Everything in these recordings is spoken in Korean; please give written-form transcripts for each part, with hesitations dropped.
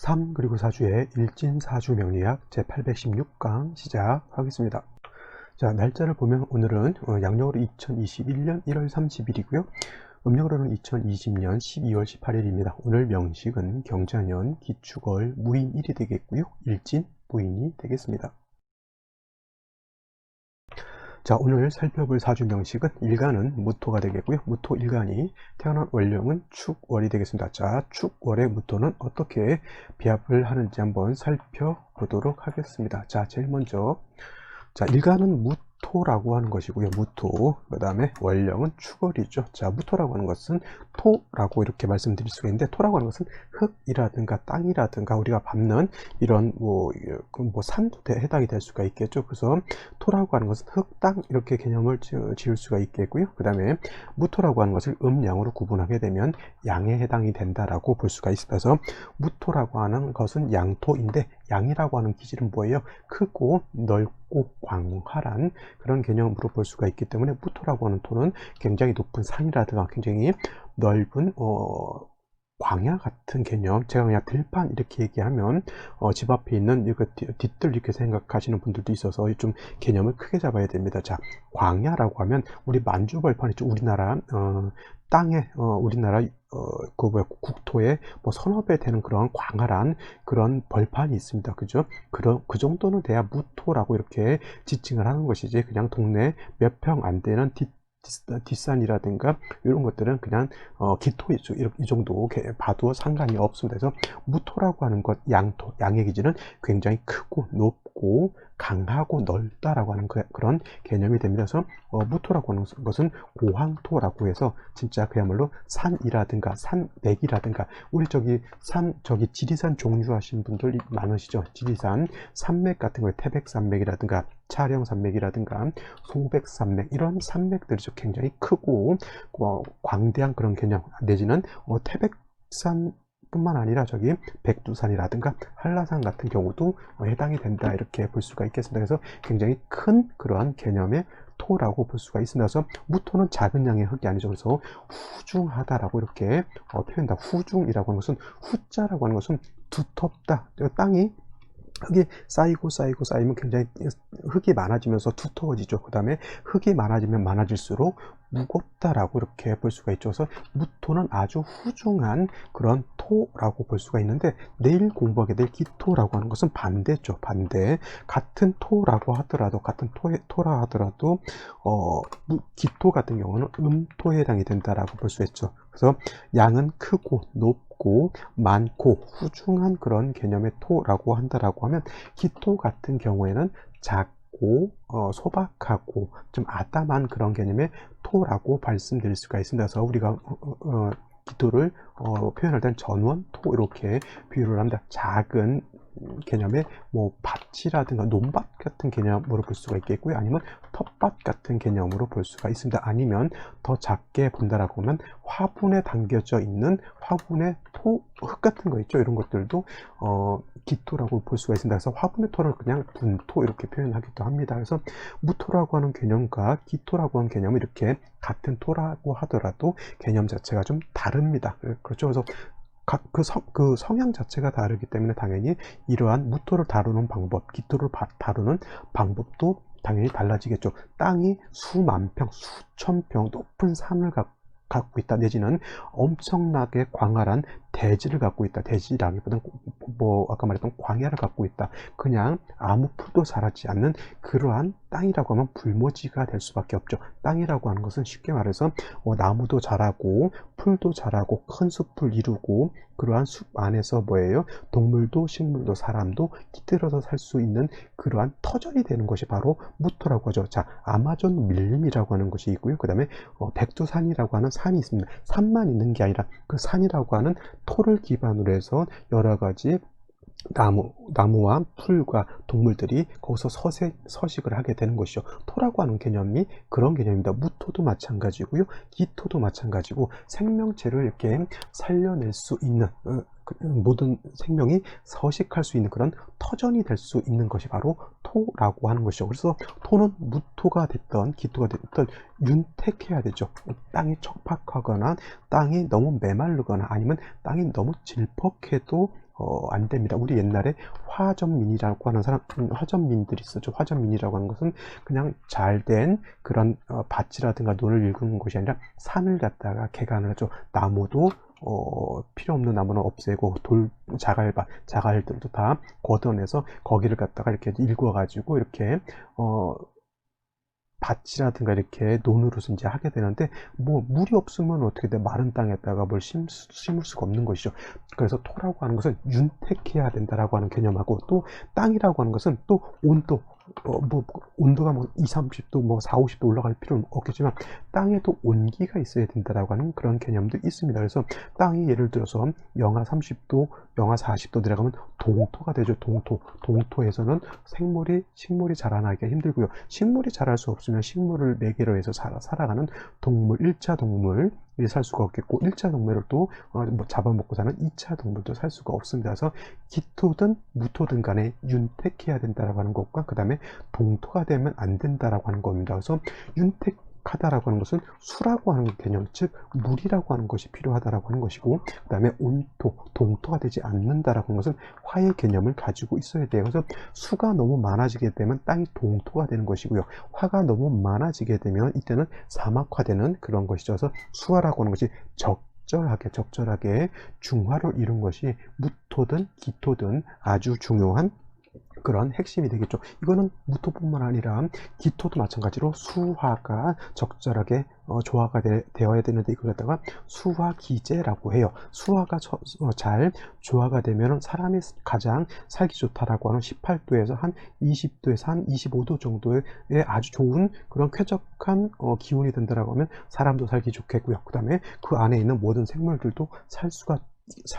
3 그리고 4주의 일진사주 명리학 제816강 시작하겠습니다. 자, 날짜를 보면 오늘은 양력으로 2021년 1월 30일이고요. 음력으로는 2020년 12월 18일입니다. 오늘 명식은 경자년 기축월 무인일이 되겠고요. 일진 무인이 되겠습니다. 자, 오늘 살펴볼 사주 명식은 일간은 무토가 되겠고요. 무토 일간이 태어난 월령은 축월이 되겠습니다. 자, 축월의 무토는 어떻게 비합을 하는지 한번 살펴보도록 하겠습니다. 자, 제일 먼저 자, 일간은 무토라고 하는 것이고요. 무토. 그 다음에 월령은 축월이죠. 자, 무토라고 하는 것은 토라고 이렇게 말씀드릴 수가 있는데, 토라고 하는 것은 흙이라든가 땅이라든가 우리가 밟는 이런 산도 해당이 될 수가 있겠죠. 그래서 토라고 하는 것은 흙, 땅 이렇게 개념을 지을 수가 있겠고요. 그 다음에 무토라고 하는 것을 음양으로 구분하게 되면 양에 해당이 된다라고 볼 수가 있어서 무토라고 하는 것은 양토인데, 양이라고 하는 기질은 뭐예요? 크고 넓고 광활한 그런 개념으로 볼 수가 있기 때문에 무토라고 하는 토는 굉장히 높은 산이라든가 굉장히 넓은 광야 같은 개념, 제가 그냥 들판 이렇게 얘기하면 집 앞에 있는 이거 뒷뜰 이렇게 생각하시는 분들도 있어서 좀 개념을 크게 잡아야 됩니다. 자, 광야라고 하면 우리 만주벌판 있죠. 우리나라 땅에 우리나라 국토에 서너 배 되는 그런 광활한 그런 벌판이 있습니다. 그죠? 그 정도는 돼야 무토라고 이렇게 지칭을 하는 것이지, 그냥 동네 몇 평 안 되는 뒷산이라든가 이런 것들은 그냥 기토이죠. 이 정도 봐도 상관이 없습니다. 그래서 무토라고 하는 것, 양토, 양의 기질은 굉장히 크고 높고 강하고 넓다라고 하는 그런 개념이 됩니다. 그래서 무토라고 하는 것은 고황토라고 해서 진짜 그야말로 산이라든가 산맥이라든가 우리 저기 지리산 종주하신 분들 많으시죠. 지리산 산맥 같은 거에 태백산맥이라든가 차령산맥이라든가 소백산맥, 이런 산맥들이 굉장히 크고 광대한 그런 개념, 내지는 태백산 뿐만 아니라 저기 백두산이라든가 한라산 같은 경우도 해당이 된다, 이렇게 볼 수가 있겠습니다. 그래서 굉장히 큰 그러한 개념의 토라고 볼 수가 있습니다. 그래서 무토는 작은 양의 흙이 아니죠. 그래서 후중하다라고 이렇게 표현다. 후중이라고 하는 것은, 후자라고 하는 것은 두텁다. 땅이 흙이 쌓이면 굉장히 흙이 많아지면서 두터워지죠. 그 다음에 흙이 많아지면 많아질수록 무겁다라고 이렇게 볼 수가 있죠. 그래서 무토는 아주 후중한 그런 토라고 볼 수가 있는데, 내일 공부하게 될 기토라고 하는 것은 반대죠. 반대. 같은 토라고 하더라도, 같은 토라 하더라도 기토 같은 경우는 음토에 해당이 된다라고 볼 수 있죠. 그래서 양은 크고 높고 많고 후중한 그런 개념의 토라고 한다라고 하면, 기토 같은 경우에는 작고 소박하고 좀 아담한 그런 개념의 토라고 말씀드릴 수가 있습니다. 그래서 우리가 기토를 표현할 때는 전원토 이렇게 비유를 합니다. 작은 개념의 밭이라든가 논밭 같은 개념으로 볼 수가 있겠고요. 아니면 텃밭 같은 개념으로 볼 수가 있습니다. 아니면 더 작게 본다라고 하면 화분에 담겨져 있는 화분의 흙 같은 거 있죠. 이런 것들도 기토라고 볼 수가 있습니다. 그래서 화분의 토를 그냥 분토 이렇게 표현하기도 합니다. 그래서 무토라고 하는 개념과 기토라고 하는 개념은 이렇게 같은 토라고 하더라도 개념 자체가 좀 다릅니다. 그렇죠. 그래서 그 성향 자체가 다르기 때문에 당연히 이러한 무토를 다루는 방법, 기토를 다루는 방법도 당연히 달라지겠죠. 땅이 수만 평, 수천 평 높은 산을 갖고 있다, 내지는 엄청나게 광활한 대지를 갖고 있다. 대지라기보다는 아까 말했던 광야를 갖고 있다. 그냥 아무 풀도 자라지 않는 그러한 땅이라고 하면 불모지가 될 수밖에 없죠. 땅이라고 하는 것은 쉽게 말해서 나무도 자라고 풀도 자라고 큰 숲을 이루고, 그러한 숲 안에서 동물도 식물도 사람도 깃들어서 살 수 있는 그러한 터전이 되는 것이 바로 무토라고 하죠. 자, 아마존 밀림이라고 하는 것이 있고요. 그 다음에 백두산이라고 하는 산이 있습니다. 산만 있는 게 아니라 그 산이라고 하는 토를 기반으로 해서 여러 가지 나무와 풀과 동물들이 거기서 서식을 하게 되는 것이죠. 토라고 하는 개념이 그런 개념입니다. 무토도 마찬가지고요. 기토도 마찬가지고, 생명체를 이렇게 살려낼 수 있는 모든 생명이 서식할 수 있는 그런 터전이 될 수 있는 것이 바로 토라고 하는 것이죠. 그래서 토는 무토가 됐던 기토가 됐던 윤택해야 되죠. 땅이 척박하거나 땅이 너무 메마르거나 아니면 땅이 너무 질퍽해도 안 됩니다. 우리 옛날에 화전민이라고 하는 화전민들이 있었죠. 화전민이라고 하는 것은 그냥 잘된 그런 밭이라든가 논을 일구는 것이 아니라 산을 갖다가 개간을 하죠. 나무도 필요 없는 나무는 없애고 자갈들도 다 걷어내서 거기를 갖다가 이렇게 일궈 가지고 이렇게 밭이라든가 이렇게 논으로서 이제 하게 되는데, 뭐 물이 없으면 어떻게 돼? 마른 땅에다가 뭘 심을 수가 없는 것이죠. 그래서 토라고 하는 것은 윤택해야 된다라고 하는 개념하고, 또 땅이라고 하는 것은 또 온도, 뭐 온도가 뭐 2, 30도 뭐 4, 50도 올라갈 필요는 없겠지만 땅에도 온기가 있어야 된다라고 하는 그런 개념도 있습니다. 그래서 땅이 예를 들어서 영하 30도, 영하 40도 내려가면 동토가 되죠. 동토에서는 식물이 자라나기가 힘들고요. 식물이 자랄 수 없으면 식물을 매개로 해서 살아가는 동물, 1차 동물이 살 수가 없겠고, 1차 동물을 또 잡아먹고 사는 2차 동물도 살 수가 없습니다. 그래서 기토든 무토든 간에 윤택해야 된다라고 하는 것과, 그 다음에 동토가 되면 안 된다라고 하는 겁니다. 그래서 윤택하다라고 하는 것은 수라고 하는 개념, 즉 물이라고 하는 것이 필요하다라고 하는 것이고, 그 다음에 온토, 동토가 되지 않는다라고 하는 것은 화의 개념을 가지고 있어야 돼요. 그래서 수가 너무 많아지게 되면 땅이 동토가 되는 것이고요. 화가 너무 많아지게 되면 이때는 사막화되는 그런 것이죠. 그래서 수화라고 하는 것이 적절하게 중화를 이룬 것이 무토든 기토든 아주 중요한 그런 핵심이 되겠죠. 이거는 무토뿐만 아니라 기토도 마찬가지로 수화가 적절하게 조화가 되어야 되는데, 이걸 갖다가 수화기제라고 해요. 수화가 잘 조화가 되면 사람이 가장 살기 좋다라고 하는 18도에서 한 20도에서 한 25도 정도의 아주 좋은 그런 쾌적한 기온이 된다라고 하면 사람도 살기 좋겠고요. 그 다음에 그 안에 있는 모든 생물들도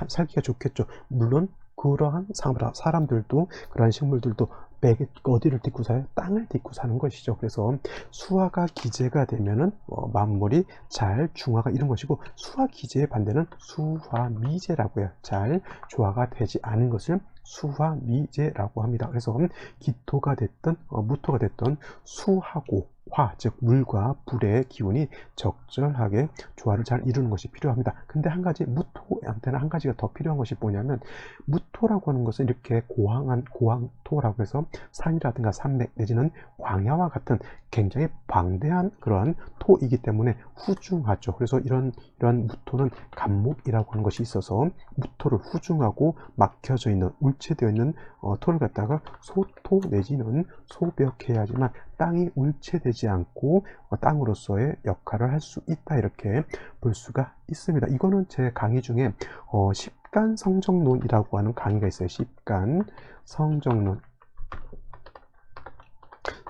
살기가 좋겠죠. 물론 그러한 사람들도, 그러한 식물들도 어디를 딛고 살아요? 땅을 딛고 사는 것이죠. 그래서 수화가 기제가 되면은 만물이 잘 중화가 이런 것이고, 수화 기제의 반대는 수화미제라고 해요. 잘 조화가 되지 않은 것을 수화미제라고 합니다. 그래서 기토가 됐든 무토가 됐든 수하고 화, 즉 물과 불의 기운이 적절하게 조화를 잘 이루는 것이 필요합니다. 근데 한 가지, 무토한테는 한 가지가 더 필요한 것이 뭐냐면, 무토라고 하는 것은 이렇게 고황토라고 해서 산이라든가 산맥 내지는 광야와 같은 굉장히 방대한 그러한 토이기 때문에 후중하죠. 그래서 이런 무토는 간목이라고 하는 것이 있어서 무토를 후중하고 막혀져 있는, 울체되어 있는 토를 갖다가 소토 내지는 소벽해야지만 땅이 울체되지 않고 땅으로서의 역할을 할 수 있다, 이렇게 볼 수가 있습니다. 이거는 제 강의 중에 십간성정론이라고 하는 강의가 있어요. 십간성정론.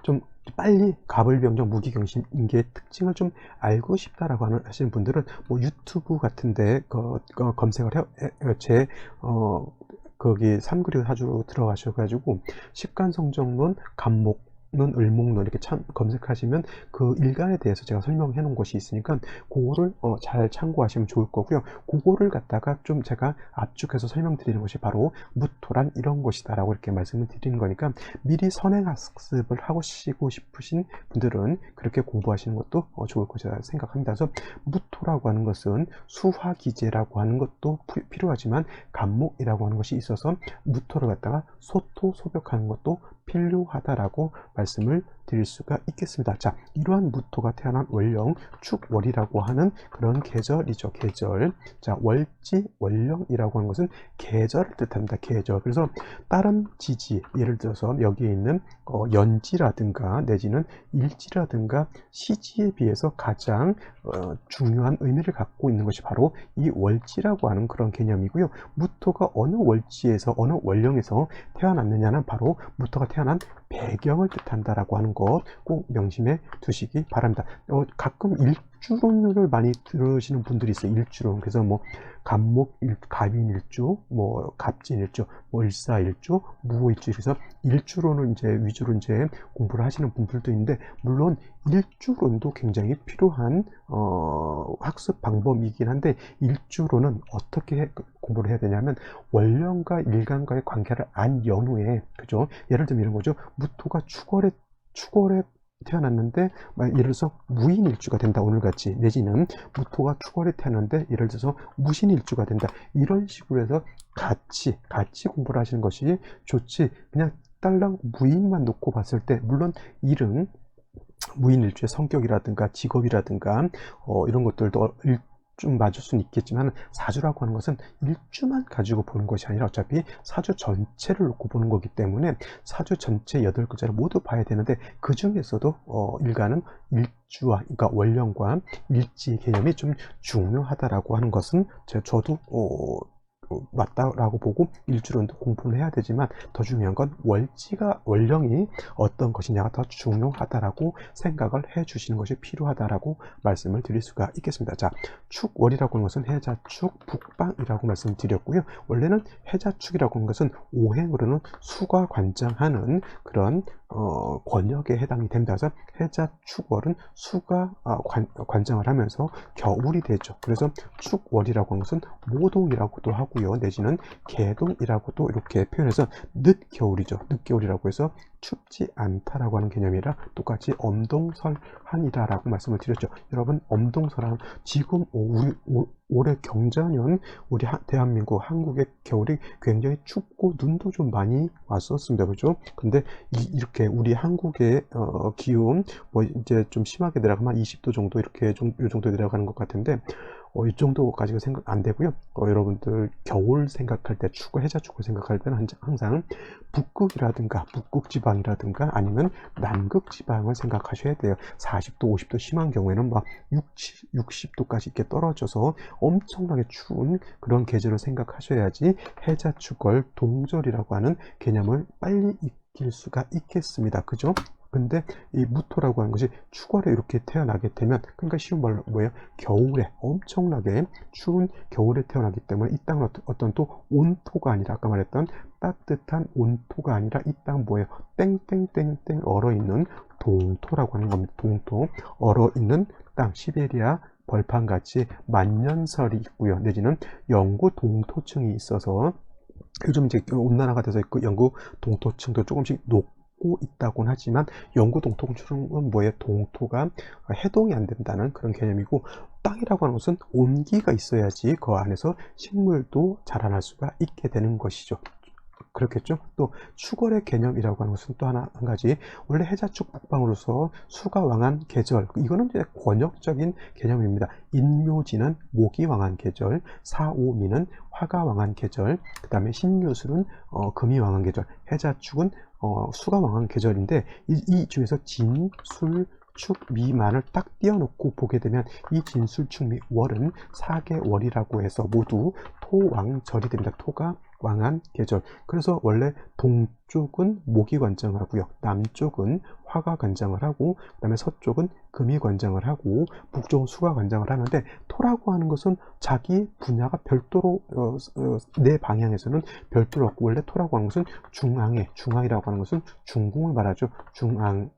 좀 빨리 가불병정 무기경신인계의 특징을 좀 알고 싶다라고 하시는 분들은 뭐 유튜브 같은데 검색을 거기 3그리고 4주로 들어가셔가지고 십간성정론, 간목론, 을목론 이렇게 검색하시면 그 일간에 대해서 제가 설명해 놓은 것이 있으니까 그거를 잘 참고하시면 좋을 거고요. 그거를 갖다가 좀 제가 압축해서 설명드리는 것이 바로 무토란 이런 것이다 라고 이렇게 말씀을 드리는 거니까, 미리 선행학습을 하시고 싶으신 분들은 그렇게 공부하시는 것도 좋을 것이라 생각합니다. 그래서 무토라고 하는 것은 수화기제라고 하는 것도 필요하지만 간목이라고 하는 것이 있어서 무토를 갖다가 소토소벽하는 것도 필요하다라고 말씀을 드릴 수가 있겠습니다. 자, 이러한 무토가 태어난 월령, 축월이라고 하는 그런 계절이죠. 계절. 자, 월지, 월령이라고 하는 것은 계절을 뜻합니다. 계절. 그래서 다른 지지, 예를 들어서 여기에 있는 연지라든가 내지는 일지라든가 시지에 비해서 가장 중요한 의미를 갖고 있는 것이 바로 이 월지라고 하는 그런 개념이고요. 무토가 어느 월지에서, 어느 월령에서 태어났느냐는 바로 무토가 태어난 배경을 뜻한다라고 하는 것 꼭 명심해 두시기 바랍니다. 가끔 일주론을 많이 들으시는 분들이 있어요. 일주론. 그래서 뭐 갑인일주, 뭐 갑진일주, 뭐 일사일주, 무오일주. 그래서 일주론을 이제 위주로 이제 공부를 하시는 분들도 있는데, 물론 일주론도 굉장히 필요한 학습 방법이긴 한데, 일주론은 어떻게 공부를 해야 되냐면 월령과 일간과의 관계를 안 연후에, 그죠? 예를 들면 이런 거죠. 무토가 축월에 태어났는데 예를 들어서 무인일주가 된다, 오늘같이. 내지는 무토가 축월에 태어났는데 예를 들어서 무신일주가 된다, 이런 식으로 해서 같이 공부를 하시는 것이 좋지, 그냥 딸랑 무인만 놓고 봤을 때, 물론 일은 무인일주의 성격이라든가 직업이라든가 이런 것들도 좀 맞을 수는 있겠지만, 사주라고 하는 것은 일주만 가지고 보는 것이 아니라 어차피 사주 전체를 놓고 보는 거기 때문에 사주 전체 8글자를 모두 봐야 되는데, 그 중에서도 일간은 일주와, 그러니까 월령과 일지 개념이 좀 중요하다라고 하는 것은 저도 맞다라고 보고 일주론도 공부를 해야 되지만, 더 중요한 건 월령이 어떤 것이냐가 더 중요하다라고 생각을 해 주시는 것이 필요하다라고 말씀을 드릴 수가 있겠습니다. 자, 축월이라고 하는 것은 해자축 북방이라고 말씀드렸고요. 원래는 해자축이라고 하는 것은 오행으로는 수가 관장하는 그런 권역에 해당이 됩니다. 그래서 해자축월은 수가 관장을 하면서 겨울이 되죠. 그래서 축월이라고 하는 것은 모동이라고도 하고요, 내지는 개동이라고도 이렇게 표현해서 늦겨울이죠. 늦겨울이라고 해서 춥지 않다라고 하는 개념이라 똑같이 엄동설한이다라고 말씀을 드렸죠. 여러분, 엄동설한, 지금 올해 경자년 우리 대한민국, 한국의 겨울이 굉장히 춥고 눈도 좀 많이 왔었습니다. 그죠? 근데 이렇게 우리 한국의 기온 이제 좀 심하게 내려가면 20도 정도, 이렇게 이 정도 내려가는 것 같은데, 이 정도까지가 생각 안 되고요. 여러분들 겨울 생각할 때, 해자축을 생각할 때는 항상 북극이라든가 북극지방이라든가 아니면 남극지방을 생각하셔야 돼요. 40도 50도 심한 경우에는 막 60도까지 이렇게 떨어져서 엄청나게 추운 그런 계절을 생각하셔야지 해자축월 동절이라고 하는 개념을 빨리 익힐 수가 있겠습니다. 그죠? 근데 이 무토라고 하는 것이 축월에 이렇게 태어나게 되면, 그러니까 쉬운 말로 뭐예요? 겨울에, 엄청나게 추운 겨울에 태어나기 때문에 이 땅은 어떤 또 온토가 아니라, 아까 말했던 따뜻한 온토가 아니라 이 땅은 뭐예요? 땡땡땡땡 얼어있는 동토라고 하는 겁니다. 동토, 얼어있는 땅, 시베리아 벌판같이 만년설이 있고요, 내지는 영구 동토층이 있어서 요즘 이제 온난화가 돼서 그 영구 동토층도 조금씩 높고 있다고는 하지만, 영구 동토층은 뭐예요? 동토가 해동이 안 된다는 그런 개념이고, 땅이라고 하는 것은 온기가 있어야지 그 안에서 식물도 자라날 수가 있게 되는 것이죠. 그렇겠죠? 또 축월의 개념이라고 하는 것은 또 한 가지, 원래 해자축 북방으로서 수가 왕한 계절, 이거는 이제 권역적인 개념입니다. 인묘지는 목이 왕한 계절, 사오미는 화가 왕한 계절, 그 다음에 신유술은 금이 왕한 계절, 해자축은 수가 왕한 계절인데, 이 중에서 진, 술, 축, 미만을 딱 띄워놓고 보게 되면, 이 진술, 축, 미, 월은 4개월이라고 해서 모두 토왕절이 됩니다. 토가 왕한 계절. 그래서 원래 동쪽은 목이 관장하고요, 남쪽은 화가 관장을 하고, 그 다음에 서쪽은 금이 관장을 하고, 북쪽은 수가 관장을 하는데, 토라고 하는 것은 자기 분야가 별도로 내 방향에서는 별도로 없고, 원래 토라고 하는 것은 중앙이라고 하는 것은 중궁을 말하죠. 중앙에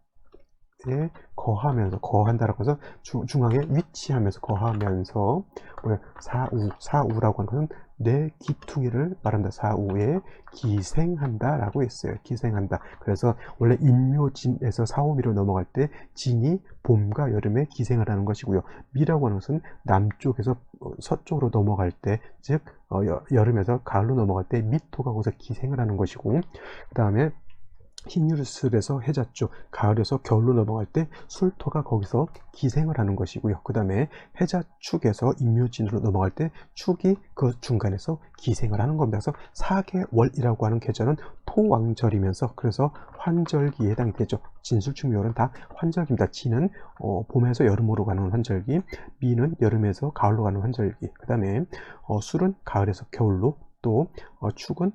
거한다라고 해서 중앙에 위치하면서 거하면서, 사우라고 하는 것은 내 기퉁이를 말한다. 사우에 기생한다라고 했어요. 기생한다. 그래서 원래 인묘진에서 사오미로 넘어갈 때 진이 봄과 여름에 기생을 하는 것이고요. 미라고 하는 것은 남쪽에서 서쪽으로 넘어갈 때, 즉 여름에서 가을로 넘어갈 때 미토가 거기서 기생을 하는 것이고, 그 다음에 신유술에서 해자축, 가을에서 겨울로 넘어갈 때 술토가 거기서 기생을 하는 것이고요. 그 다음에 해자축에서 인묘진으로 넘어갈 때 축이 그 중간에서 기생을 하는 겁니다. 그래서 4개월이라고 하는 계절은 토왕절이면서, 그래서 환절기에 해당이 되죠. 진술축, 미월은 다 환절기입니다. 진은 봄에서 여름으로 가는 환절기, 미는 여름에서 가을로 가는 환절기, 그 다음에 술은 가을에서 겨울로, 또 축은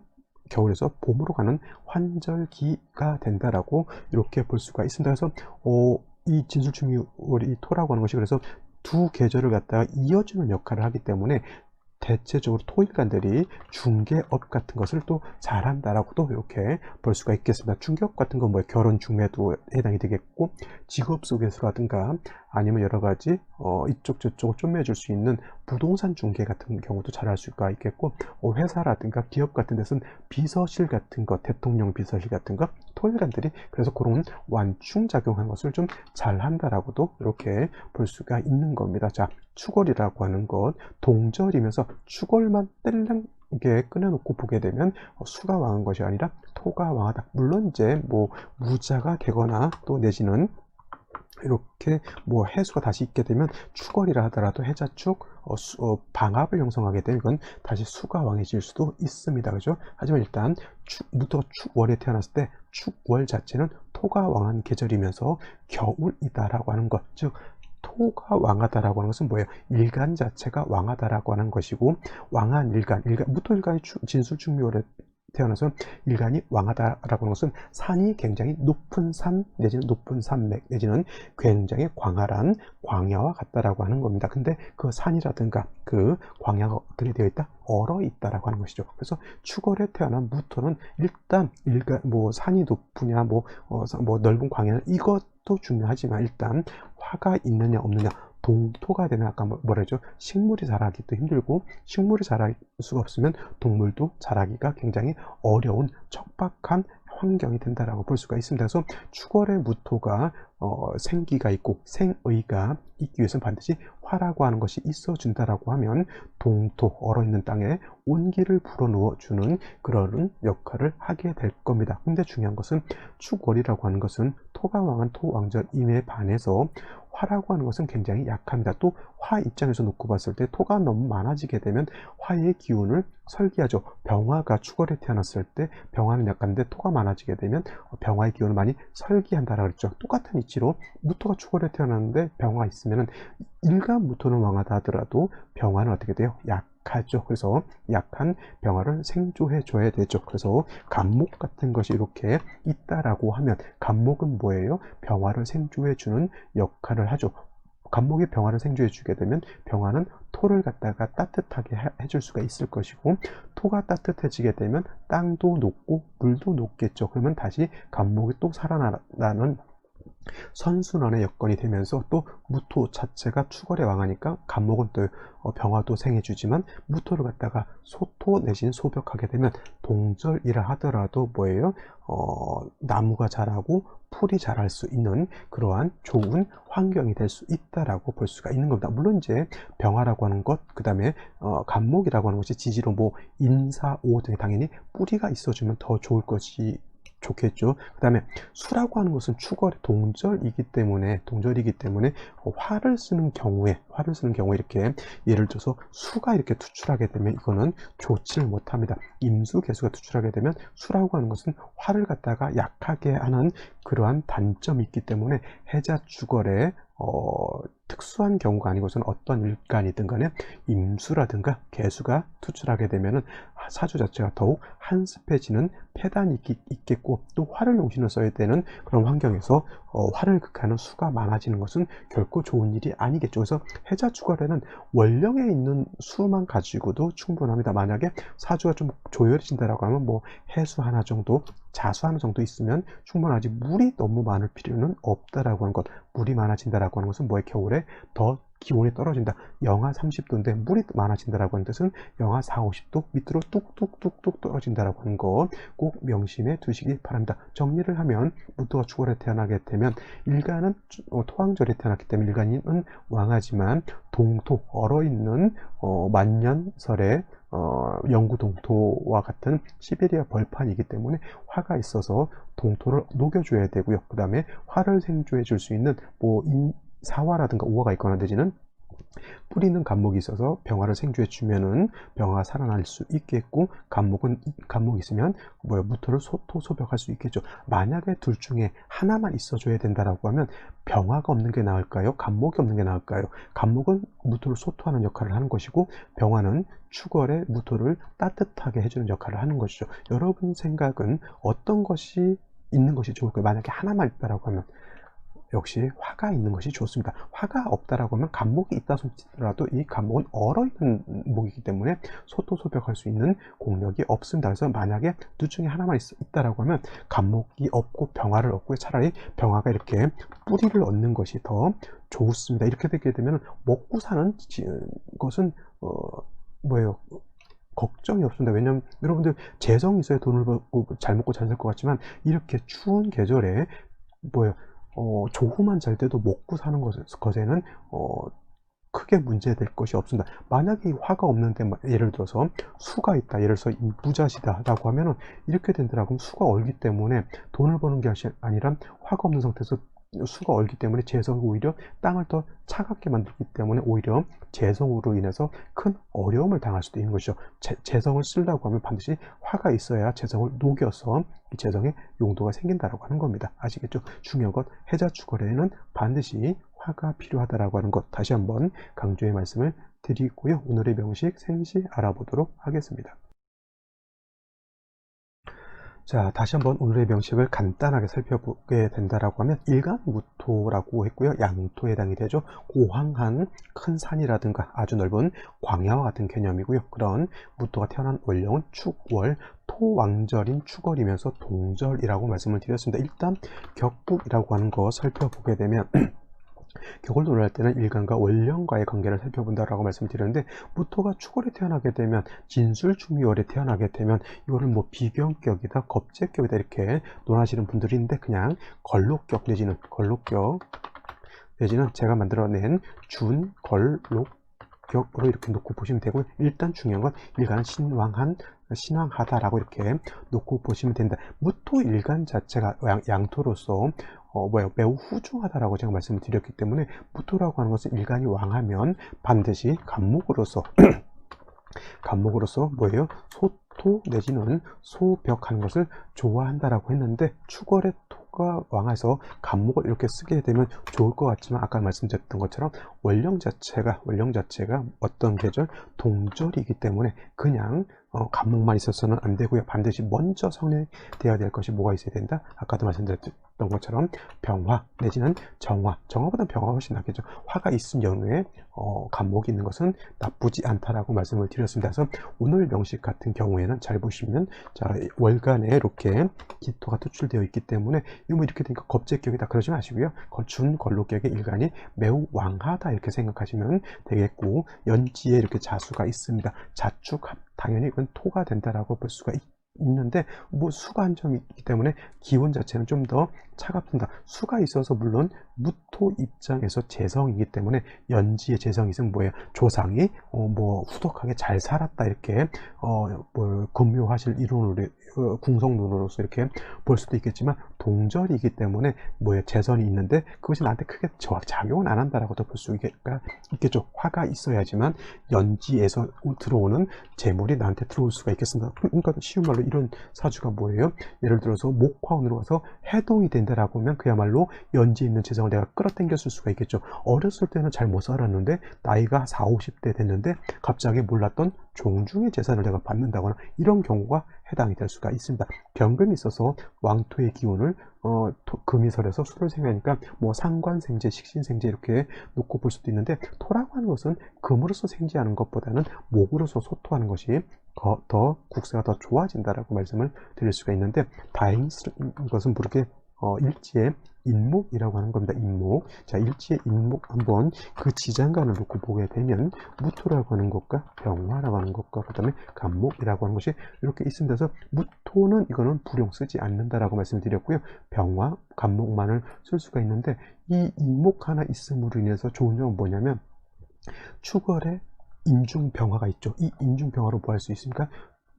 겨울에서 봄으로 가는 환절기가 된다라고 이렇게 볼 수가 있습니다. 그래서 이 진술축미월이 토라고 하는 것이, 그래서 두 계절을 갖다가 이어주는 역할을 하기 때문에 대체적으로 토일간들이 중개업 같은 것을 또 잘한다라고도 이렇게 볼 수가 있겠습니다. 중개업 같은 건 뭐 결혼 중매도 해당이 되겠고, 직업 소개서라든가 아니면 여러 가지 이쪽 저쪽을 쪼매줄 수 있는 부동산 중개 같은 경우도 잘할 수가 있겠고, 회사라든가 기업 같은 데서는 비서실 같은 것, 대통령 비서실 같은 것, 토일간들이 그래서 그런 완충작용한 것을 좀 잘한다라고도 이렇게 볼 수가 있는 겁니다. 자, 축월이라고 하는 것, 동절이면서 축월만 뗄랑게 끊어놓고 보게 되면 수가 왕한 것이 아니라 토가 왕하다. 물론 이제 뭐 무자가 되거나 또 내지는 이렇게 뭐 해수가 다시 있게 되면 축월이라 하더라도 해자축 방합을 형성하게 되면 이건 다시 수가 왕해질 수도 있습니다. 그죠? 하지만 일단 무토가 축월에 태어났을 때 축월 자체는 토가 왕한 계절이면서 겨울이다라고 하는 것, 즉 토가 왕하다라고 하는 것은 뭐예요? 일간 자체가 왕하다라고 하는 것이고, 왕한 일간, 무토일간이 진술축묘월에 태어나서 일간이 왕하다라고 하는 것은 산이 굉장히 높은 산 내지는 높은 산맥 내지는 굉장히 광활한 광야와 같다라고 하는 겁니다. 근데 그 산이라든가 그 광야가 어떻게 되어 있다? 얼어 있다라고 하는 것이죠. 그래서 축월에 태어난 무토는 일단 일간 뭐 산이 높으냐 뭐 넓은 광야 이것도 중요하지만 일단 화가 있느냐 없느냐, 동토가 되면 아까 뭐라죠? 식물이 자라기도 힘들고, 식물이 자랄 수가 없으면 동물도 자라기가 굉장히 어려운 척박한 환경이 된다라고 볼 수가 있습니다. 그래서 축월의 무토가 생기가 있고 생의가 있기 위해서는 반드시 화라고 하는 것이 있어 준다라고 하면 동토, 얼어있는 땅에 온기를 불어넣어 주는 그런 역할을 하게 될 겁니다. 근데 중요한 것은 축월이라고 하는 것은 토가 왕한 토왕절임에 반해서 화라고 하는 것은 굉장히 약합니다. 또 화 입장에서 놓고 봤을 때 토가 너무 많아지게 되면 화의 기운을 설기하죠. 병화가 축월에 태어났을 때 병화는 약한데 토가 많아지게 되면 병화의 기운을 많이 설기한다라고 했죠. 똑같은 이치로 무토가 축월에 태어났는데 병화가 있으면은 일간 무토는 왕하다 하더라도 병화는 어떻게 돼요? 약하죠. 그래서 약한 병화를 생조해 줘야 되죠. 그래서 간목 같은 것이 이렇게 있다라고 하면 간목은 뭐예요? 병화를 생조해 주는 역할을 하죠. 간목이 병화를 생조해 주게 되면 병화는 토를 갖다가 따뜻하게 해줄 수가 있을 것이고, 토가 따뜻해지게 되면 땅도 녹고 물도 녹겠죠. 그러면 다시 간목이 또 살아나는 선순환의 여건이 되면서 또 무토 자체가 축월에 왕하니까 간목은 또 병화도 생해주지만 무토를 갖다가 소토 내진 소벽하게 되면 동절이라 하더라도 뭐예요? 나무가 자라고 풀이 자랄 수 있는 그러한 좋은 환경이 될 수 있다라고 볼 수가 있는 겁니다. 물론 이제 병화라고 하는 것, 그 다음에 간목이라고 하는 것이 지지로 뭐 인사, 오 등에 당연히 뿌리가 있어주면 더 좋을 것이 좋겠죠. 그 다음에 수라고 하는 것은 축월의 동절이기 때문에 화를 쓰는 경우에 이렇게 예를 들어서 수가 이렇게 투출하게 되면 이거는 좋지를 못합니다. 임수 개수가 투출하게 되면 수라고 하는 것은 화를 갖다가 약하게 하는 그러한 단점이 있기 때문에 해자 축월에 특수한 경우가 아니고서는 어떤 일간이든 간에 임수라든가 개수가 투출하게 되면은 사주 자체가 더욱 한습해지는 폐단이 있겠고, 또 화를 용신을 써야 되는 그런 환경에서 화를 극하는 수가 많아지는 것은 결코 좋은 일이 아니겠죠. 그래서 해자 축월에는 원령에 있는 수만 가지고도 충분합니다. 만약에 사주가 좀 조열해진다라고 하면 뭐 해수 하나 정도, 자수 하나 정도 있으면 충분하지, 물이 너무 많을 필요는 없다라고 하는 것. 물이 많아진다라고 하는 것은 뭐의 겨울에 더 기온이 떨어진다. 영하 30도인데 물이 많아진다라고 하는 뜻은 영하 4, 50도 밑으로 뚝뚝뚝뚝 떨어진다라고 하는 것 꼭 명심해 두시기 바랍니다. 정리를 하면 무토가 축월에 태어나게 되면 일간은 토왕절에 태어났기 때문에 일간은 왕하지만 동토, 얼어있는 만년설의 영구 동토와 같은 시베리아 벌판이기 때문에 화가 있어서 동토를 녹여줘야 되고요. 그 다음에 화를 생조해 줄 수 있는 뭐 사화라든가 우화가 있거나 내지는 뿌리는 간목이 있어서 병화를 생조해 주면은 병화가 살아날 수 있겠고, 간목이 있으면 무토를 소토 소벽할 수 있겠죠. 만약에 둘 중에 하나만 있어줘야 된다라고 하면 병화가 없는 게 나을까요? 간목이 없는 게 나을까요? 간목은 무토를 소토하는 역할을 하는 것이고, 병화는 축월에 무토를 따뜻하게 해주는 역할을 하는 것이죠. 여러분 생각은 어떤 것이 있는 것이 좋을까요? 만약에 하나만 있다라고 하면 역시 화가 있는 것이 좋습니다. 화가 없다라고 하면 간목이 있다 손치더라도 이 간목은 얼어있는 목이기 때문에 소토소벽할 수 있는 공력이 없습니다. 그래서 만약에 둘 중에 하나만 있다라고 하면 간목이 없고 병화를 얻고 차라리 병화가 이렇게 뿌리를 얻는 것이 더 좋습니다. 이렇게 되게 되면 먹고 사는 것은 뭐예요? 걱정이 없습니다. 왜냐면 여러분들 재성이 있어야 돈을 벌고 잘 먹고 잘 살 것 같지만 이렇게 추운 계절에 뭐예요? 조금만 잘 때도 먹고 사는 것에는 크게 문제될 것이 없습니다. 만약에 화가 없는데 예를 들어서 수가 있다, 예를 들어서 부자시다 라고 하면은 이렇게 된다라고 하면 수가 얼기 때문에 돈을 버는 게 아니라 화가 없는 상태에서 수가 얼기 때문에 재성이 오히려 땅을 더 차갑게 만들기 때문에 오히려 재성으로 인해서 큰 어려움을 당할 수도 있는 것이죠. 재성을 쓰려고 하면 반드시 화가 있어야 재성을 녹여서 이 재성의 용도가 생긴다라고 하는 겁니다. 아시겠죠? 중요한 것 해자축월에는 반드시 화가 필요하다라고 하는 것 다시 한번 강조의 말씀을 드리고요. 오늘의 명식 생시 알아보도록 하겠습니다. 자, 다시 한번 오늘의 명식을 간단하게 살펴보게 된다라고 하면 일간무토라고 했고요. 양토에 해당이 되죠. 고황한 큰 산이라든가 아주 넓은 광야와 같은 개념이고요. 그런 무토가 태어난 원령은 축월, 토왕절인 축월이면서 동절이라고 말씀을 드렸습니다. 일단 격북이라고 하는 거 살펴보게 되면 격을 논할 때는 일간과 원령과의 관계를 살펴본다라고 말씀드렸는데 무토가 축월에 태어나게 되면 진술중미월에 태어나게 되면 이거를 뭐 비경격이다 겁재격이다 이렇게 논하시는 분들이 있는데 그냥 걸록격 내지는 제가 만들어낸 준걸록격으로 이렇게 놓고 보시면 되고요. 일단 중요한 건 일간은 신왕하다라고 이렇게 놓고 보시면 된다. 무토 일간 자체가 양토로서 매우 후중하다라고 제가 말씀을 드렸기 때문에 무토라고 하는 것은 일간이 왕하면 반드시 간목으로서 뭐예요? 소토 내지는 소벽하는 것을 좋아한다라고 했는데 축월의 토가 왕해서 간목을 이렇게 쓰게 되면 좋을 것 같지만 아까 말씀드렸던 것처럼 원령 자체가 어떤 계절 동절이기 때문에 그냥 간목만 있어서는 안 되고요. 반드시 먼저 성립되어야 될 것이 뭐가 있어야 된다? 아까도 말씀드렸던 것처럼 병화 내지는 정화보다 병화가 훨씬 낫겠죠. 화가 있은 연후에 간목이 있는 것은 나쁘지 않다라고 말씀을 드렸습니다. 그래서 오늘 명식 같은 경우에는 잘 보시면 자, 월간에 이렇게 기토가 투출되어 있기 때문에 이거 뭐 이렇게 되니까 겁재격이다 그러지 마시고요. 준걸록격의 일간이 매우 왕하다 이렇게 생각하시면 되겠고 연지에 이렇게 자수가 있습니다. 자축합 당연히 이건 토가 된다라고 볼 수가 있는데 뭐 수가 한 점이 있기 때문에 기온 자체는 좀 더 차갑습니다. 수가 있어서 물론 무토 입장에서 재성이기 때문에 연지의 재성이 있으면 뭐예요? 조상이 뭐 후덕하게 잘 살았다 이렇게 뭐 금묘하실 이론으로 궁성론으로서 이렇게 볼 수도 있겠지만 동절이기 때문에 뭐예요? 재선이 있는데 그것이 나한테 크게 작용은 안 한다라고도 볼 수 있겠죠. 화가 있어야지만 연지에서 들어오는 재물이 나한테 들어올 수가 있겠습니다. 그러니까 쉬운 말로 이런 사주가 뭐예요? 예를 들어서 목화운으로 와서 해동이 된다라고 하면 그야말로 연지에 있는 재성을 내가 끌어당겼을 수가 있겠죠. 어렸을 때는 잘 못 살았는데 나이가 40, 50대 됐는데 갑자기 몰랐던 종중의 재산을 내가 받는다거나 이런 경우가 해당이 될 수가 있습니다. 병금이 있어서 왕토의 기운을 금이설에서 수를 생각하니까 뭐 상관생재, 식신생재 이렇게 놓고 볼 수도 있는데 토라고 하는 것은 금으로서 생지하는 것보다는 목으로서 소토하는 것이 더 국세가 더 좋아진다라고 말씀을 드릴 수가 있는데 다행스러운 것은 모르게 일지의 인목이라고 하는 겁니다. 인목. 자, 일지의 인목 한번 그 지장간을 놓고 보게 되면 무토라고 하는 것과 병화라고 하는 것과 그 다음에 간목이라고 하는 것이 이렇게 있습니다. 그래서 무토는 이거는 불용 쓰지 않는다라고 말씀드렸고요. 병화, 간목만을 쓸 수가 있는데 이 인목 하나 있음으로 인해서 좋은 점은 뭐냐면 축월에 인중병화가 있죠. 이 인중병화로 뭐 할 수 있습니까?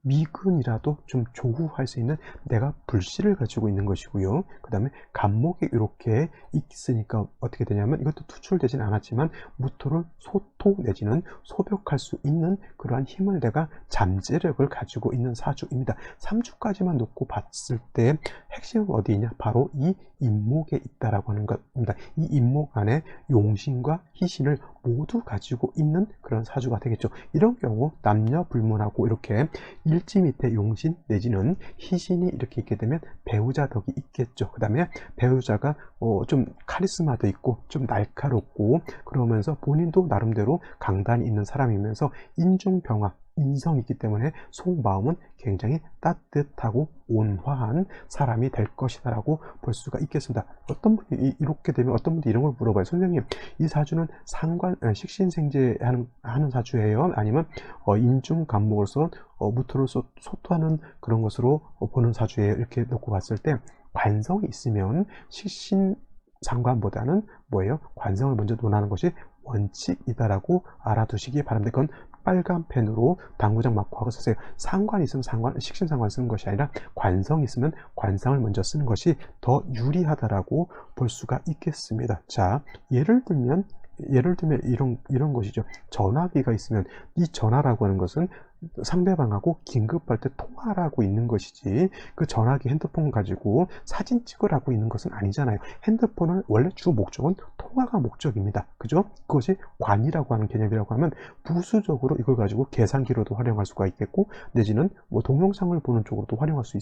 미근이라도 좀 조후할 수 있는 내가 불씨를 가지고 있는 것이고요. 그 다음에 간목이 이렇게 있으니까 어떻게 되냐면 이것도 투출되진 않았지만 무토를 소토 내지는 소벽할 수 있는 그러한 힘을 내가 잠재력을 가지고 있는 사주입니다. 3주까지만 놓고 봤을 때 핵심은 어디 있냐? 바로 이 인목에 있다라고 하는 겁니다. 이 인목 안에 용신과 희신을 모두 가지고 있는 그런 사주가 되겠죠. 이런 경우 남녀 불문하고 이렇게 일지 밑에 용신 내지는 희신이 이렇게 있게 되면 배우자 덕이 있겠죠. 그 다음에 배우자가 좀 카리스마도 있고 좀 날카롭고 그러면서 본인도 나름대로 강단이 있는 사람이면서 인중병화 인성이 있기 때문에 속마음은 굉장히 따뜻하고 온화한 사람이 될 것이다 라고 볼 수가 있겠습니다. 어떤 분이 이렇게 되면 어떤 분이 이런 걸 물어봐요. 선생님, 이 사주는 식신생재 하는 사주예요? 아니면 인중간목으로서 무토를 소토하는 그런 것으로 보는 사주예요? 이렇게 놓고 봤을 때 관성이 있으면 식신 상관보다는 뭐예요? 관성을 먼저 논하는 것이 원칙이다라고 알아두시기 바랍니다. 그건 빨간 펜으로 당구장 맞고 하고 쓰세요. 상관이 있으면 식신 상관 쓰는 것이 아니라 관성이 있으면 관상을 먼저 쓰는 것이 더 유리하다라고 볼 수가 있겠습니다. 자, 예를 들면 이런 것이죠. 전화기가 있으면 이 전화라고 하는 것은 상대방하고 긴급할 때 통화라고 있는 것이지 그 전화기 핸드폰 가지고 사진 찍으라고 있는 것은 아니잖아요. 핸드폰은 원래 주 목적은 통화가 목적입니다. 그죠? 그것이 관이라고 하는 개념이라고 하면 부수적으로 이걸 가지고 계산기로도 활용할 수가 있겠고 내지는 뭐 동영상을 보는 쪽으로도 활용할 수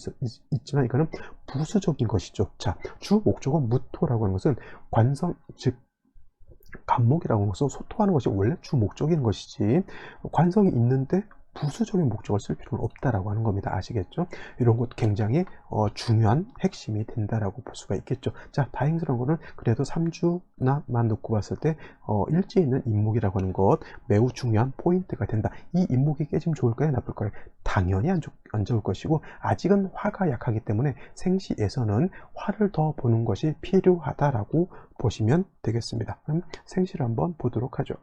있지만 이거는 부수적인 것이죠. 자, 주 목적은 무토라고 하는 것은 관성 즉 간목이라고 하는 것은 소토하는 것이 원래 주 목적인 것이지 관성이 있는데 부수적인 목적을 쓸 필요는 없다라고 하는 겁니다. 아시겠죠? 이런 것 굉장히 중요한 핵심이 된다라고 볼 수가 있겠죠. 자, 다행스러운 거는 그래도 3주나만 놓고 봤을 때 일지에 있는 인목이라고 하는 것 매우 중요한 포인트가 된다. 이 인목이 깨지면 좋을까요? 나쁠까요? 당연히 안 좋을 것이고 아직은 화가 약하기 때문에 생시에서는 화를 더 보는 것이 필요하다라고 보시면 되겠습니다. 그럼 생시를 한번 보도록 하죠.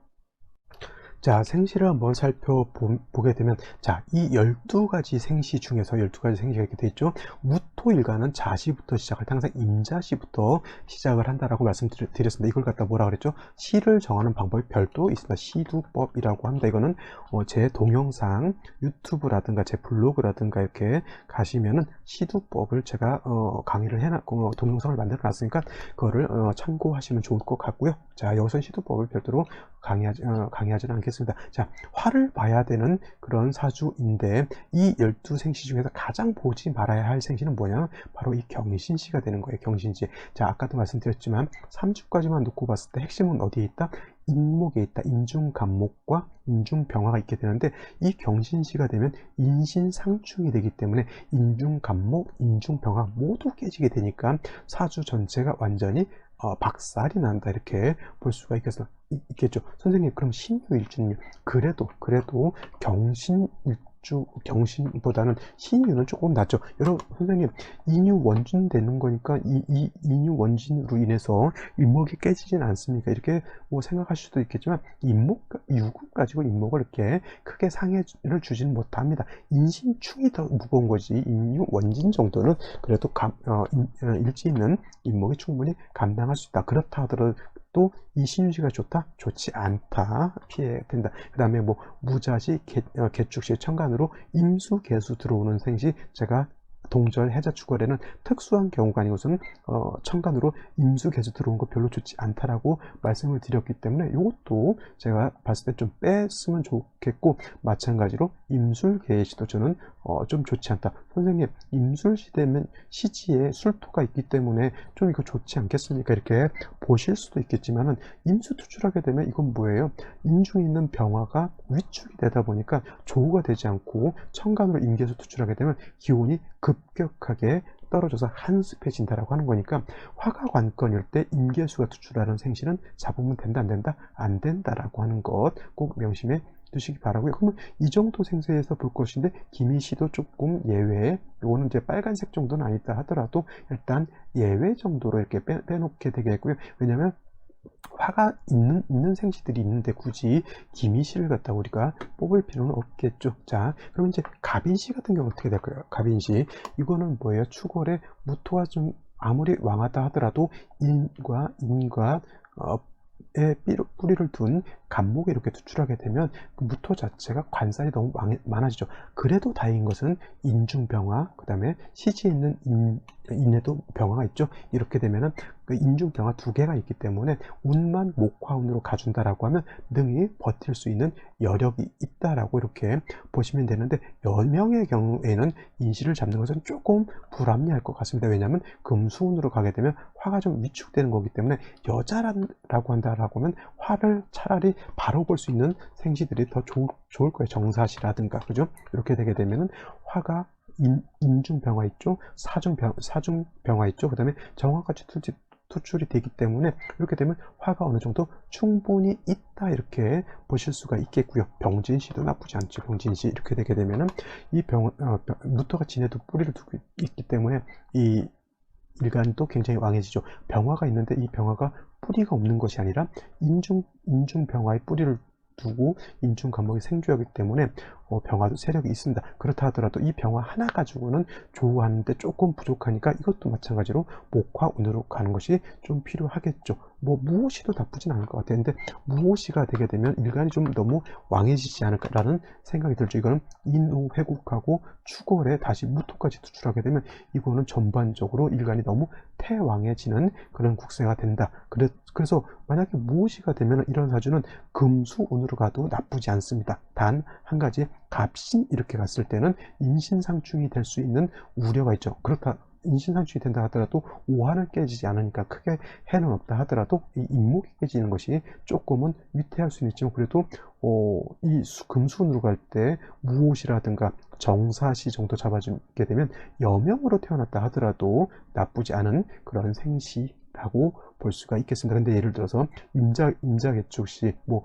자, 생시를 한번 살펴보게 되면, 자, 이 12가지 생시 중에서 12가지 생시가 이렇게 되어 있죠. 무토일간은 자시부터 시작할 때 항상 임자시부터 시작을 한다라고 말씀드렸습니다. 이걸 갖다 뭐라 그랬죠? 시를 정하는 방법이 별도 있습니다. 시두법이라고 합니다. 이거는 제 동영상 유튜브라든가 제 블로그라든가 이렇게 가시면은 시두법을 제가 강의를 해놨고 동영상을 만들어 놨으니까 그거를 참고하시면 좋을 것 같고요. 자, 여기서 시두법을 별도로 강의하지는 않겠습니다. 자, 화를 봐야 되는 그런 사주인데 이 12생시 중에서 가장 보지 말아야 할 생시는 뭐냐? 바로 이 경신시가 되는 거예요. 경신시. 자, 아까도 말씀드렸지만 3주까지만 놓고 봤을 때 핵심은 어디에 있다? 인목에 있다. 인중간목과 인중병화가 있게 되는데 이 경신시가 되면 인신상충이 되기 때문에 인중간목, 인중병화 모두 깨지게 되니까 사주 전체가 완전히 박살이 난다 이렇게 볼 수가 있겠죠. 선생님, 그럼 신유일주는요? 그래도 경신보다는 신유는 조금 낫죠. 여러분, 선생님, 인유 원진 되는 거니까 이 인유 원진으로 인해서 인목이 깨지진 않습니까? 이렇게 뭐 생각하실 수도 있겠지만 유금 가지고 인목을 이렇게 크게 상해를 주지는 못합니다. 인신충이 더 무거운 거지 인유 원진 정도는 그래도 일지 있는 인목이 충분히 감당할 수 있다. 그렇다 하더라도 또 이 신유시가 좋다? 좋지 않다. 피해야 된다. 그 다음에 뭐 무자시, 개축시, 천간으로 임수, 개수 들어오는 생시 제가 동절, 해자, 축월에는 특수한 경우가 아니고서는 천간으로 임수, 개수 들어온 거 별로 좋지 않다라고 말씀을 드렸기 때문에 이것도 제가 봤을 때 좀 뺐으면 좋겠고 마찬가지로 임술, 개시도 저는 좀 좋지 않다. 선생님, 임술시 되면 시지에 술토가 있기 때문에 좀 이거 좋지 않겠습니까? 이렇게 보실 수도 있겠지만은 임수 투출하게 되면 이건 뭐예요? 인중에 있는 병화가 위축이 되다 보니까 조우가 되지 않고 천간으로 임계수 투출하게 되면 기온이 급격하게 떨어져서 한습해진다라고 하는 거니까 화가 관건일 때 임계수가 투출하는 생시는 잡으면 된다 안 된다? 안 된다라고 하는 것 꼭 명심해 두시기 바라고요. 그러면 이 정도 생세에서 볼 것인데 기미시도 조금 예외, 이거는 이제 빨간색 정도는 아니다 하더라도 일단 예외 정도로 이렇게 빼놓게 되겠고요. 왜냐하면 화가 있는 생시들이 있는데 굳이 기미시를 갖다 우리가 뽑을 필요는 없겠죠. 자, 그럼 이제 갑인시 같은 경우 어떻게 될까요? 갑인시, 이거는 뭐예요? 축월에 무토가 좀 아무리 왕하다 하더라도 인과 뿌리를 둔 간목에 이렇게 투출하게 되면 그 무토 자체가 관살이 너무 많아지죠. 그래도 다행인 것은 인중병화, 그 다음에 시지에 있는 인에도 병화가 있죠. 이렇게 되면은 그 인중병화 두 개가 있기 때문에 운만 목화운으로 가준다라고 하면 능히 버틸 수 있는 여력이 있다라고 이렇게 보시면 되는데, 여명의 경우에는 인시를 잡는 것은 조금 불합리할 것 같습니다. 왜냐하면 금수운으로 가게 되면 화가 좀 위축되는 거기 때문에, 여자라고 한다라고 하면 화를 차라리 바로 볼 수 있는 생시들이 더 좋을 거예요. 정사시라든가, 그죠? 이렇게 되게 되면은 화가 인중병화 있죠, 사중병화 있죠, 그 다음에 정화까지 투출이 되기 때문에, 이렇게 되면 화가 어느 정도 충분히 있다 이렇게 보실 수가 있겠고요. 병진시도 나쁘지 않죠. 병진시 이렇게 되게 되면은 이 무토가 진에도 뿌리를 두고 있기 때문에 이 일간도 굉장히 왕해지죠. 병화가 있는데 이 병화가 뿌리가 없는 것이 아니라 인중병화의 뿌리를 두고 인중간목이 생주하기 때문에 병화도 세력이 있습니다. 그렇다 하더라도 이 병화 하나 가지고는 좋아하는데 조금 부족하니까 이것도 마찬가지로 목화운으로 가는 것이 좀 필요하겠죠. 뭐 무오시도 나쁘진 않을 것 같아요. 근데 무오시가 되게 되면 일간이 좀 너무 왕해지지 않을까라는 생각이 들죠. 이거는 인후 회국하고 축월에 다시 무토까지 투출하게 되면 이거는 전반적으로 일간이 너무 태왕해지는 그런 국세가 된다. 그래서 만약에 무오시가 되면 이런 사주는 금수운으로 가도 나쁘지 않습니다. 단 한 가지, 갑신 이렇게 갔을 때는 인신상충이 될 수 있는 우려가 있죠. 그렇다 인신상충이 된다 하더라도 오한을 깨지지 않으니까 크게 해는 없다 하더라도 이 인목이 깨지는 것이 조금은 위태할 수는 있지만, 그래도 이 금수운으로 갈 때 무오시라든가 정사시 정도 잡아주게 되면 여명으로 태어났다 하더라도 나쁘지 않은 그런 생시라고 볼 수가 있겠습니다. 근데 예를 들어서 임자개축시, 뭐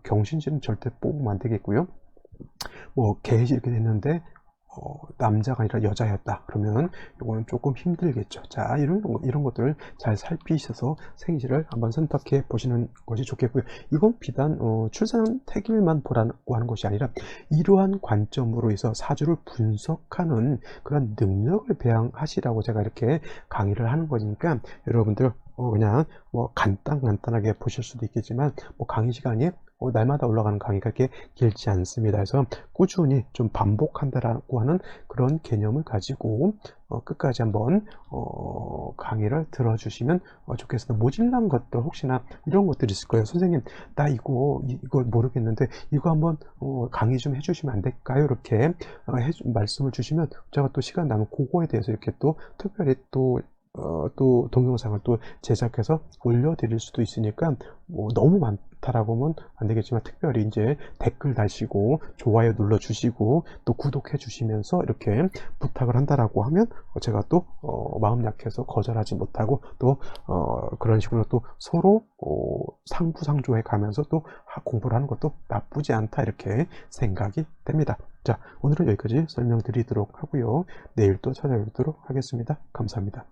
경신시는 절대 뽑으면 안 되겠고요. 뭐 개시 이렇게 됐는데 남자가 아니라 여자였다 그러면 이거는 조금 힘들겠죠. 자, 이런 것들을 잘 살피셔서 생시를 한번 선택해 보시는 것이 좋겠고요. 이건 비단 출산 태길만 보라고 하는 것이 아니라 이러한 관점으로 해서 사주를 분석하는 그런 능력을 배양하시라고 제가 이렇게 강의를 하는 거니까, 여러분들 그냥 뭐 간단하게 보실 수도 있겠지만, 뭐 강의 시간이 날마다 올라가는 강의가 그렇게 길지 않습니다. 그래서 꾸준히 좀 반복한다라고 하는 그런 개념을 가지고 끝까지 한번 강의를 들어주시면 좋겠습니다. 모질란 것들, 혹시나 이런 것들이 있을 거예요. 선생님, 나 이거 모르겠는데 이거 한번 강의 좀 해주시면 안 될까요? 이렇게 말씀을 주시면 제가 또 시간 나면 그거에 대해서 이렇게 또 특별히 또 동영상을 또 제작해서 올려드릴 수도 있으니까, 뭐 너무 많다라고 하면 안 되겠지만 특별히 이제 댓글 다시고 좋아요 눌러주시고 또 구독해 주시면서 이렇게 부탁을 한다라고 하면 제가 또 마음 약해서 거절하지 못하고 또 그런 식으로 또 서로 상부상조해 가면서 또 공부를 하는 것도 나쁘지 않다 이렇게 생각이 됩니다. 자, 오늘은 여기까지 설명드리도록 하고요. 내일 또 찾아뵙도록 하겠습니다. 감사합니다.